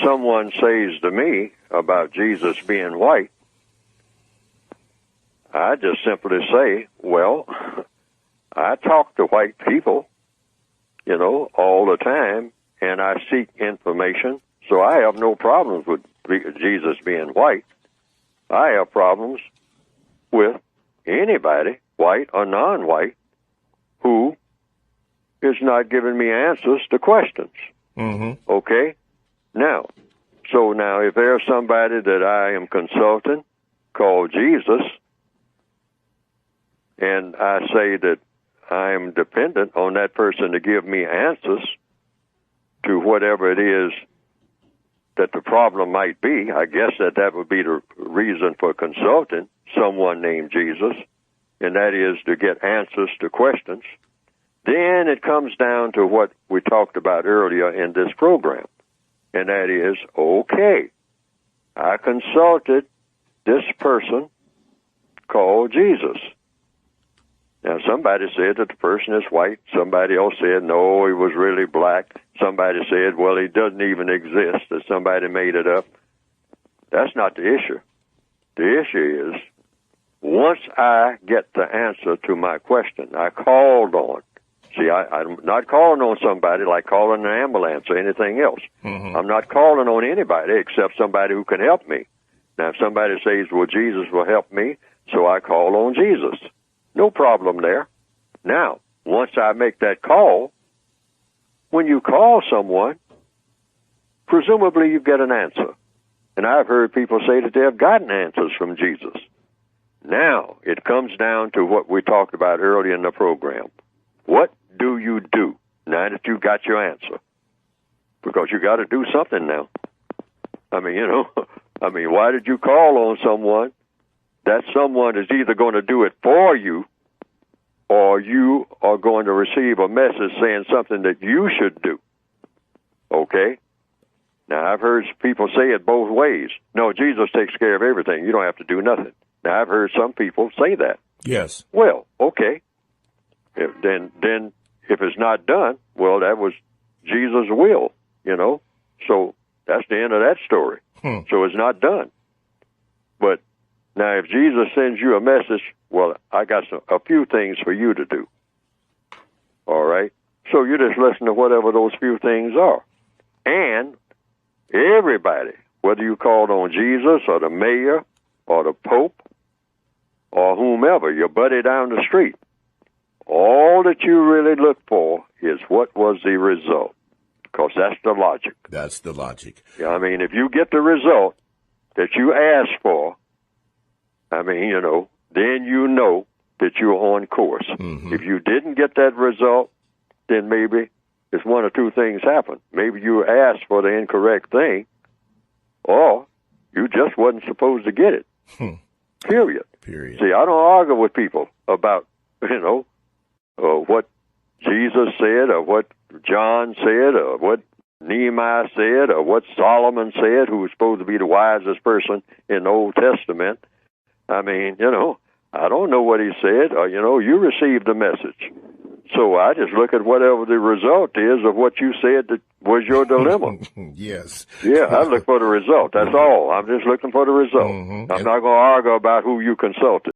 someone says to me about Jesus being white, I just simply say, well, I talk to white people, all the time, and I seek information, so I have no problems with Jesus being white. I have problems with anybody, white or non-white, who is not giving me answers to questions. Mm-hmm. Okay? Now, if there's somebody that I am consulting called Jesus, and I say that I am dependent on that person to give me answers to whatever it is that the problem might be, I guess that would be the reason for consulting someone named Jesus, and that is to get answers to questions. Then it comes down to what we talked about earlier in this program, and that is, okay, I consulted this person called Jesus. Now, somebody said that the person is white. Somebody else said, no, he was really black. Somebody said, well, he doesn't even exist, that somebody made it up. That's not the issue. The issue is, once I get the answer to my question, I called on. See, I'm not calling on somebody like calling an ambulance or anything else. Mm-hmm. I'm not calling on anybody except somebody who can help me. Now, if somebody says, well, Jesus will help me, so I call on Jesus. No problem there. Now, once I make that call, when you call someone, presumably you get an answer. And I've heard people say that they have gotten answers from Jesus. Now, it comes down to what we talked about earlier in the program. What do you do now that you got your answer? Because you got to do something now. I mean, why did you call on someone? That someone is either going to do it for you, or you are going to receive a message saying something that you should do. Okay? Now, I've heard people say it both ways. No, Jesus takes care of everything. You don't have to do nothing. Now, I've heard some people say that. Yes. Well, okay. Then if it's not done, well, that was Jesus' will, So that's the end of that story. So it's not done. But now, if Jesus sends you a message, well, I got a few things for you to do. All right? So you just listen to whatever those few things are. And everybody, whether you called on Jesus or the mayor or the Pope or whomever, your buddy down the street, all that you really look for is what was the result, because that's the logic. That's the logic. Yeah, I mean, if you get the result that you asked for, then you know that you're on course. Mm-hmm. If you didn't get that result, then maybe it's one or two things happen. Maybe you asked for the incorrect thing, or you just wasn't supposed to get it. Period. See, I don't argue with people about, what Jesus said or what John said or what Nehemiah said or what Solomon said, who was supposed to be the wisest person in the Old Testament. I mean, I don't know what he said. You received the message. So I just look at whatever the result is of what you said that was your dilemma. Yes. Yeah, I look for the result. That's all. I'm just looking for the result. Mm-hmm. I'm not going to argue about who you consulted.